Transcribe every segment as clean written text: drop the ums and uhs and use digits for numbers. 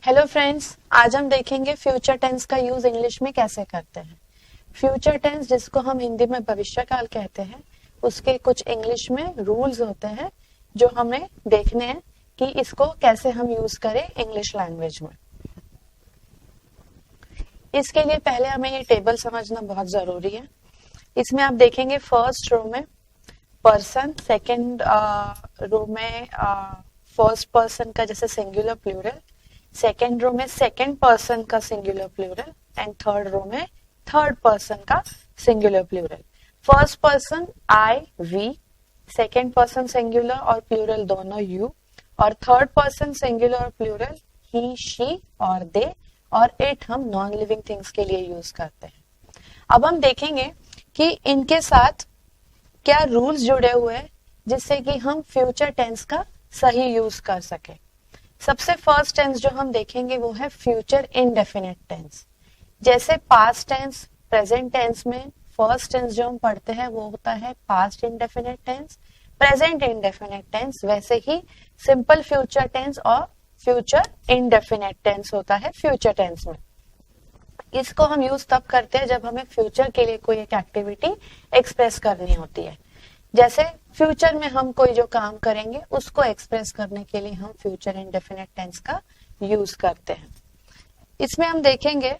Hello friends, आज हम देखेंगे फ्यूचर टेंस का यूज इंग्लिश में कैसे करते हैं। फ्यूचर टेंस, जिसको हम हिंदी में भविष्य काल कहते हैं, उसके कुछ इंग्लिश में रूल्स होते हैं जो हमें देखने हैं कि इसको कैसे हम यूज करें इंग्लिश लैंग्वेज में। इसके लिए पहले हमें ये टेबल समझना बहुत जरूरी है। इसमें आप देखेंगे फर्स्ट रो में पर्सन, सेकेंड रो में फर्स्ट पर्सन का जैसे सिंगुलर प्लूरल, सेकेंड रो में सेकेंड पर्सन का singular plural and third row में थर्ड पर्सन का singular plural. First person I we, second person singular और प्लूरल दोनों यू, और थर्ड पर्सन सिंगुलर और प्लूरल ही शी और दे, और इट हम नॉन लिविंग थिंग्स के लिए यूज करते हैं। अब हम देखेंगे कि इनके साथ क्या रूल्स जुड़े हुए हैं जिससे कि हम फ्यूचर टेंस का सही यूज कर सके। सबसे फर्स्ट टेंस जो हम देखेंगे वो है फ्यूचर इनडेफिनिट टेंस। जैसे पास्ट टेंस, प्रेजेंट टेंस में फर्स्ट टेंस जो हम पढ़ते हैं वो होता है past indefinite tense, present indefinite tense, वैसे ही सिंपल फ्यूचर टेंस और फ्यूचर इनडेफिनिट टेंस होता है फ्यूचर टेंस में। इसको हम यूज तब करते हैं जब हमें फ्यूचर के लिए कोई एक एक्टिविटी एक्सप्रेस करनी होती है। जैसे फ्यूचर में हम कोई जो काम करेंगे उसको एक्सप्रेस करने के लिए हम फ्यूचर इंडेफिनिट टेंस का यूज करते हैं। इसमें हम देखेंगे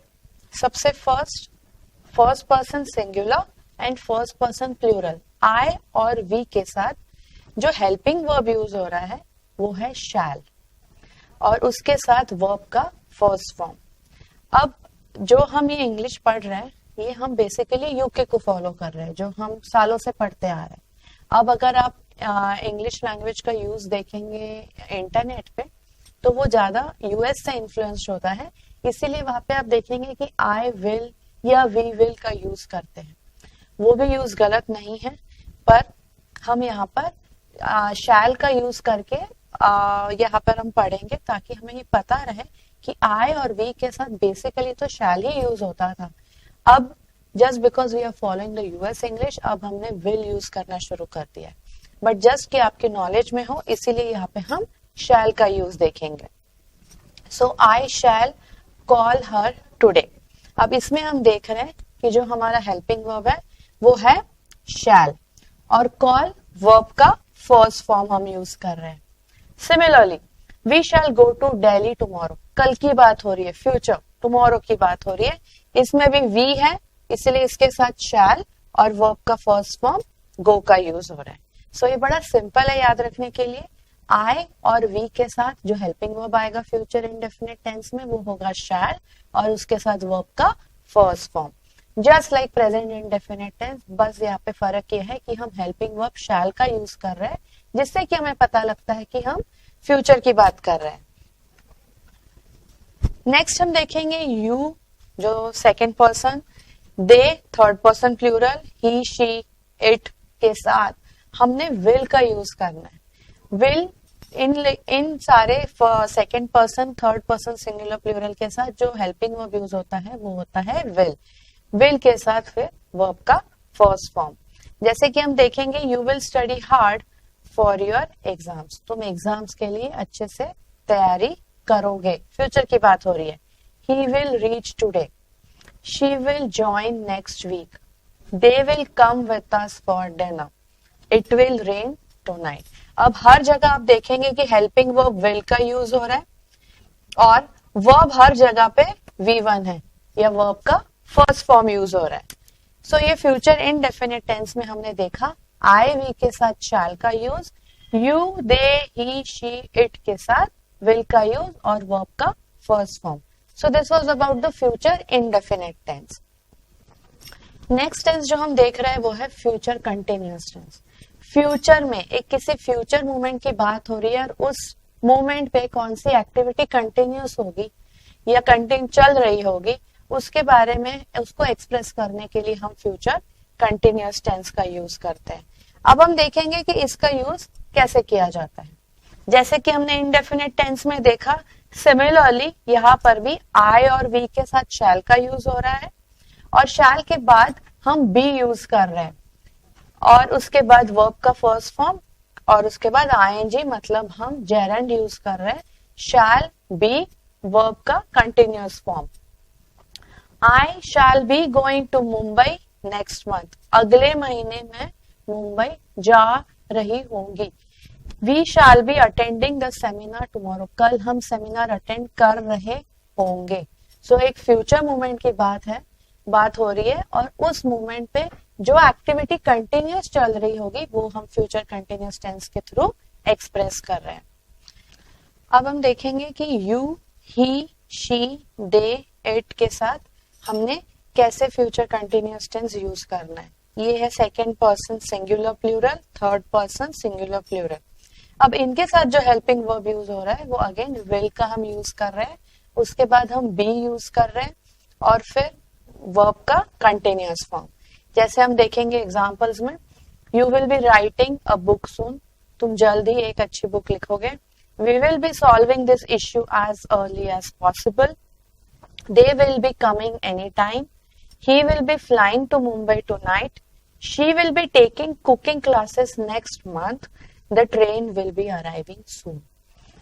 सबसे first person singular and first person plural, I और वी के साथ जो हेल्पिंग वर्ब यूज हो रहा है वो है शैल, और उसके साथ वर्ब का फर्स्ट फॉर्म। अब जो हम ये इंग्लिश पढ़ रहे हैं ये हम बेसिकली यूके को फॉलो कर रहे हैं, जो हम सालों से पढ़ते आ रहे हैं। अब अगर आप इंग्लिश लैंग्वेज का यूज देखेंगे इंटरनेट पे तो वो ज्यादा यूएस से इन्फ्लुएंस्ड होता है, इसीलिए वहां पे आप देखेंगे कि आई विल या वी विल का यूज करते हैं। वो भी यूज गलत नहीं है, पर हम यहाँ पर शैल का यूज करके यहाँ पर हम पढ़ेंगे ताकि हमें ये पता रहे कि आई और वी के साथ बेसिकली तो शैल ही यूज होता था। अब just because we are following the US English अब हमने विल यूज करना शुरू कर दिया है, बट जस्ट कि आपके नॉलेज में हो इसीलिए यहाँ पे हम शैल का यूज देखेंगे। सो आई शैल कॉल हर टुडे। अब इसमें हम देख रहे हैं कि जो हमारा हेल्पिंग वर्ब है वो है शैल, और कॉल वर्ब का फर्स्ट फॉर्म हम यूज कर रहे हैं। Similarly we shall go to Delhi tomorrow, कल की बात हो रही है, फ्यूचर टुमारो की बात हो रही है, इसमें भी वी है इसलिए इसके साथ शैल और वर्ब का फर्स्ट फॉर्म गो का यूज हो रहा है। सो ये बड़ा सिंपल है याद रखने के लिए। आई और वी के साथ जो हेल्पिंग वर्ब आएगा फ्यूचर इंडेफिनिट टेंस में वो होगा शैल और उसके साथ वर्ब का first form, just like present indefinite tense. बस यहाँ पे फर्क ये है कि हम हेल्पिंग वर्ब शैल का यूज कर रहे हैं जिससे कि हमें पता लगता है कि हम फ्यूचर की बात कर रहे हैं। नेक्स्ट हम देखेंगे यू जो second person, they third person plural, he she it के साथ हमने विल का यूज करना है। विल इन सारे second person third person singular plural के साथ जो हेल्पिंग वर्ब यूज होता है वो होता है विल। विल के साथ फिर वर्ब का फर्स्ट फॉर्म। जैसे कि हम देखेंगे you will study hard for your exams, तुम एग्जाम्स के लिए अच्छे से तैयारी करोगे, फ्यूचर की बात हो रही है। He will reach today, she will join next week, they will come with us for dinner, it will rain tonight। अब हर जगह आप देखेंगे कि हेल्पिंग वर्ब विल का यूज हो रहा है और वर्ब हर जगह पे V1 है या वर्ब का फर्स्ट फॉर्म यूज हो रहा है। सो ये फ्यूचर इनडेफिनिट टेंस में हमने देखा आई वी के साथ शैल का use, you they he she it के साथ विल का यूज और वर्ब का first form. So this was about the future indefinite tense. Next tense जो हम देख रहे हैं वो है फ्यूचर कंटिन्यूअस टेंस। फ्यूचर में एक किसी फ्यूचर मोमेंट की बात हो रही है और उस मोमेंट पे कौन सी एक्टिविटी कंटिन्यूअस होगी या कंटिन्यू चल रही होगी उसके बारे में उसको एक्सप्रेस करने के लिए हम फ्यूचर कंटिन्यूअस टेंस का यूज करते हैं। अब हम देखेंगे कि इसका यूज कैसे किया जाता है। जैसे कि हमने इनडेफिनिट टेंस में देखा, सिमिलरली यहाँ पर भी आई और वी के साथ शैल का यूज हो रहा है और शैल के बाद हम बी यूज कर रहे हैं और उसके बाद वर्ब का फर्स्ट फॉर्म और उसके बाद आईएनजी, मतलब हम जेरेंड यूज कर रहे हैं, शैल बी वर्ब का continuous form. I shall be going to Mumbai next month, अगले महीने में मुंबई जा रही होंगी। We shall be attending the seminar tomorrow, कल हम सेमिनार अटेंड कर रहे होंगे। सो एक फ्यूचर मोमेंट की बात हो रही है, और उस मोमेंट पे जो एक्टिविटी कंटिन्यूअस चल रही होगी वो हम फ्यूचर कंटिन्यूअस टेंस के थ्रू एक्सप्रेस कर रहे हैं। अब हम देखेंगे कि you, he, she, they, it के साथ हमने कैसे फ्यूचर कंटिन्यूअस टेंस यूज करना है। ये है second person singular plural, third person singular plural. अब इनके साथ जो हेल्पिंग वर्ब यूज हो रहा है वो अगेन विल का हम यूज कर रहे हैं, उसके बाद हम बी यूज कर रहे हैं, और फिर वर्ब का कंटिन्यूअस फॉर्म। जैसे हम देखेंगे एग्जांपल्स में, you will be writing a book soon, तुम जल्द ही एक अच्छी बुक लिखोगे। We will be solving this issue as early as possible. They will be coming anytime. He will be flying to Mumbai tonight. She will be taking cooking classes next month. The train will be arriving soon.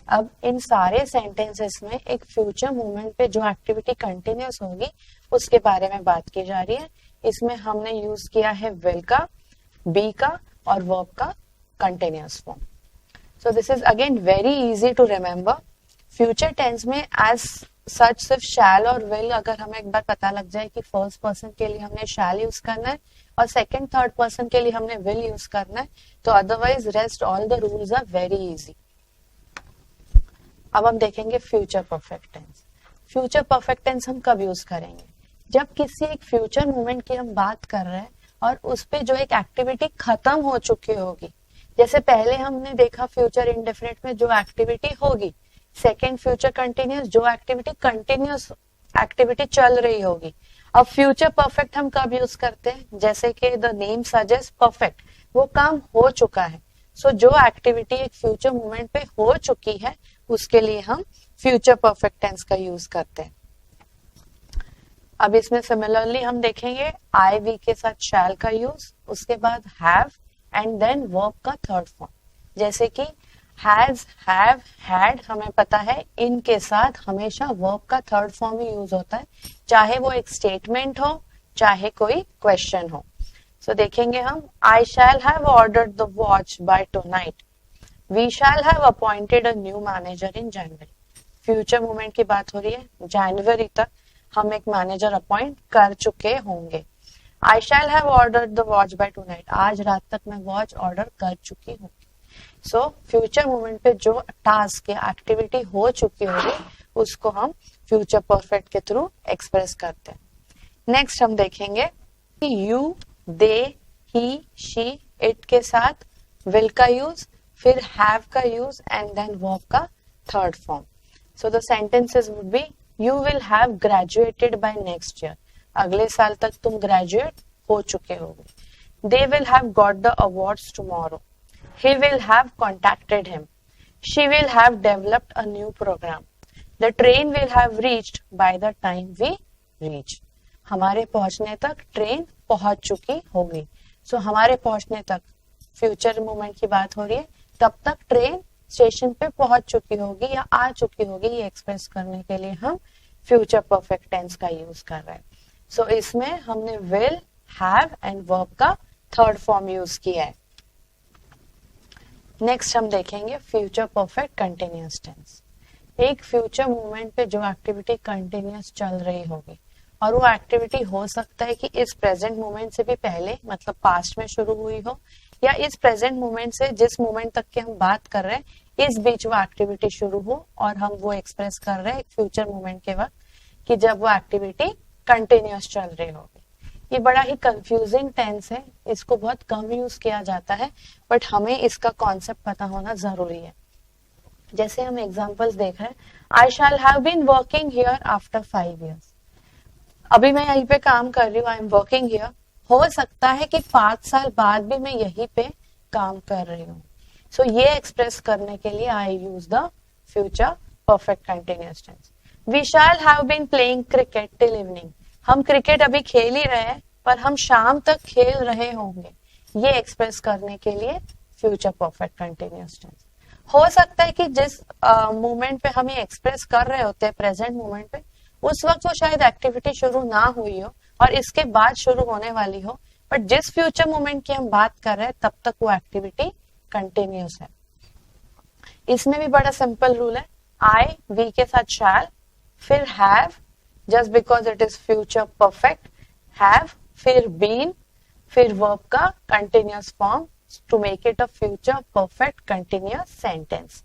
अब इन सारे sentences में एक future moment पे जो activity continuous होगी उसके बारे में बात की जा रही है। इसमें हमने यूज किया है विल का, बी का और वर्ब का continuous form. So this is again very easy to remember. Future tense में एज सच सिर्फ शैल और विल अगर हमें एक बार पता लग जाए कि फर्स्ट पर्सन के लिए हमने शैल यूज करना है और सेकंड थर्ड पर्सन के लिए हमने विल यूज करना है, तो otherwise rest all the rules are very easy. अब हम देखेंगे future perfect tense. Future perfect tense हम कब यूज करेंगे? जब किसी एक फ्यूचर मोमेंट की हम बात कर रहे हैं और उस पे जो एक एक्टिविटी खत्म हो चुकी होगी। जैसे पहले हमने देखा फ्यूचर इंडेफिनिट में जो एक्टिविटी होगी, सेकेंड फ्यूचर कंटिन्यूअस जो एक्टिविटी कंटिन्यूअस एक्टिविटी चल रही होगी। अब फ्यूचर परफेक्ट हम कब यूज करते हैं? जैसे कि द नेम सजेस्ट परफेक्ट, वो काम हो चुका है। सो जो एक्टिविटी एक फ्यूचर मोमेंट पे हो चुकी है उसके लिए हम फ्यूचर परफेक्ट टेंस का यूज करते हैं। अब इसमें सिमिलरली हम देखेंगे आई वी के साथ शैल का यूज, उसके बाद हैव एंड देन वर्ब का थर्ड फॉर्म। जैसे कि हैज, हैव, हैड हमें पता है इनके साथ हमेशा वर्ब का थर्ड फॉर्म ही यूज होता है, चाहे वो एक स्टेटमेंट हो चाहे कोई क्वेश्चन हो। सो देखेंगे हम, I shall have ordered the watch by tonight, we shall have appointed a new manager in January. Future moment की बात हो रही है, जनवरी तक हम एक मैनेजर अपॉइंट कर चुके होंगे। I shall have ordered the watch by tonight, आज रात तक मैं वॉच ऑर्डर कर चुकी हूँ। सो फ्यूचर मोमेंट पे जो टास्क या एक्टिविटी हो चुकी होगी उसको हम फ्यूचर परफेक्ट के थ्रू एक्सप्रेस करते हैं। नेक्स्ट हम देखेंगे कि you, they, he, she, it के साथ विल का यूज, फिर हैव का यूज एंड देन वर्ब का third form. So the sentences would be, you will have graduated by next year, अगले साल तक तुम ग्रेजुएट हो चुके होगे। They will have got the awards tomorrow, he will have contacted him, she will have developed a new program, the train will have reached by the time we reach। हमारे पहुंचने तक ट्रेन पहुंच चुकी होगी। सो हमारे पहुंचने तक फ्यूचर मोमेंट की बात हो रही है, तब तक ट्रेन स्टेशन पे पहुंच चुकी होगी या आ चुकी होगी, ये एक्सप्रेस करने के लिए हम फ्यूचर परफेक्ट टेंस का यूज कर रहे हैं। सो इसमें हमने विल, हैव एंड वर्ब का थर्ड फॉर्म यूज किया है। नेक्स्ट हम देखेंगे फ्यूचर परफेक्ट कंटिन्यूअस टेंस। एक फ्यूचर मोमेंट पे जो एक्टिविटी कंटिन्यूअस चल रही होगी और वो एक्टिविटी हो सकता है कि इस प्रेजेंट मोमेंट से भी पहले मतलब पास्ट में शुरू हुई हो, या इस प्रेजेंट मोमेंट से जिस मोमेंट तक की हम बात कर रहे हैं इस बीच वो एक्टिविटी शुरू हो, और हम वो एक्सप्रेस कर रहे हैं फ्यूचर मोमेंट के वक्त कि जब वो एक्टिविटी कंटिन्यूअस चल रही होगी। ये बड़ा ही कंफ्यूजिंग टेंस है, इसको बहुत कम यूज किया जाता है, बट हमें इसका कॉन्सेप्ट पता होना जरूरी है। जैसे हम एग्जांपल्स देख रहे हैं, I shall have been working here after 5 years, अभी मैं यहीं पे काम कर रही हूँ, आई एम वर्किंग हियर, हो सकता है कि 5 साल बाद भी मैं यहीं पे काम कर रही हूँ। सो ये एक्सप्रेस करने के लिए I use the future perfect continuous tense. We shall have been playing cricket till evening, हम क्रिकेट अभी खेल ही रहे हैं पर हम शाम तक खेल रहे होंगे, ये एक्सप्रेस करने के लिए फ्यूचर परफेक्ट कंटिन्यूअस टेंस। हो सकता है कि जिस मोमेंट पे हम ये एक्सप्रेस कर रहे होते हैं प्रेजेंट मोमेंट पे, उस वक्त वो शायद एक्टिविटी शुरू ना हुई हो और इसके बाद शुरू होने वाली हो, बट जिस फ्यूचर मोमेंट की हम बात कर रहे हैं तब तक वो एक्टिविटी कंटिन्यूस है। इसमें भी बड़ा सिंपल रूल है, आई वी के साथ शैल, फिर have just because it is future perfect, have फिर बीन, फिर वर्ब का continuous form to make it a future perfect continuous sentence.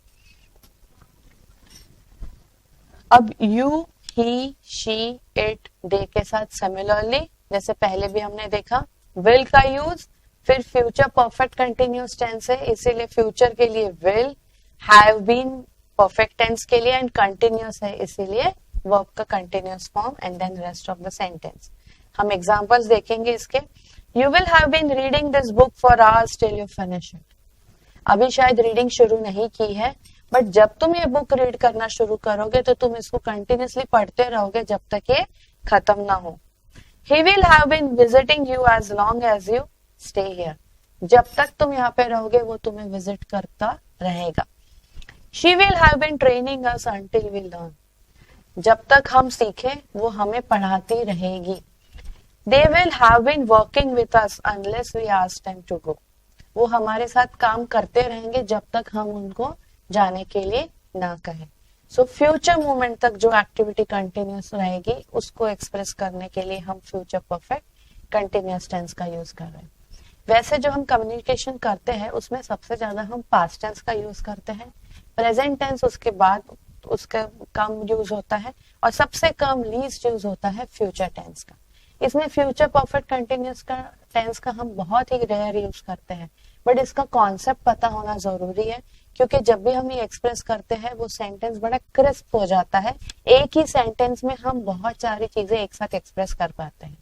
अब you, he, she, it, they के साथ सिमिलरली जैसे पहले भी हमने देखा, विल का यूज, फिर फ्यूचर परफेक्ट कंटिन्यूस टेंस है इसीलिए फ्यूचर के लिए will, have been perfect tense के लिए, एंड कंटिन्यूस है इसीलिए वर्ब का continuous form, and then rest of the sentence. हम एग्जांपल्स देखेंगे इसके। You will have been reading this book for hours till you finish it. अभी शायद रीडिंग शुरू नहीं की है, बट जब तुम ये बुक रीड करना शुरू करोगे तो तुम इसको कंटिन्यूसली पढ़ते रहोगे जब तक ये खत्म ना हो। He will have been visiting you as long as you stay here. जब तक तुम यहाँ पे रहोगे वो तुम्हें विजिट करता रहेगा। She will have been training us until we learn. जब तक हम सीखे वो हमें पढ़ाती रहेगी। They will have been working with us unless we ask them to go. वो हमारे साथ काम करते रहेंगे जब तक हम उनको जाने के लिए ना कहें। सो फ्यूचर मोमेंट तक जो एक्टिविटी कंटिन्यूस रहेगी उसको एक्सप्रेस करने के लिए हम फ्यूचर परफेक्ट कंटिन्यूस टेंस का यूज कर रहे हैं। वैसे जो हम कम्युनिकेशन करते हैं उसमें सबसे ज्यादा हम पास्ट टेंस का यूज करते हैं, प्रेजेंट टेंस उसके बाद उसका कम यूज होता है, और सबसे कम लीस्ट यूज होता है फ्यूचर टेंस का। इसमें फ्यूचर परफेक्ट कंटिन्यूस का टेंस का हम बहुत ही रेयर यूज करते हैं, बट इसका कॉन्सेप्ट पता होना जरूरी है क्योंकि जब भी हम ये एक्सप्रेस करते हैं वो सेंटेंस बड़ा क्रिस्प हो जाता है। एक ही सेंटेंस में हम बहुत सारी चीजें एक साथ एक्सप्रेस कर पाते हैं।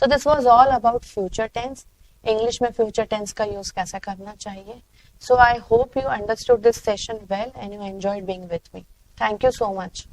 So this was all about future tense. English में फ्यूचर टेंस का यूज कैसे करना चाहिए। So I hope you understood this session well and you enjoyed being with me. Thank you so much.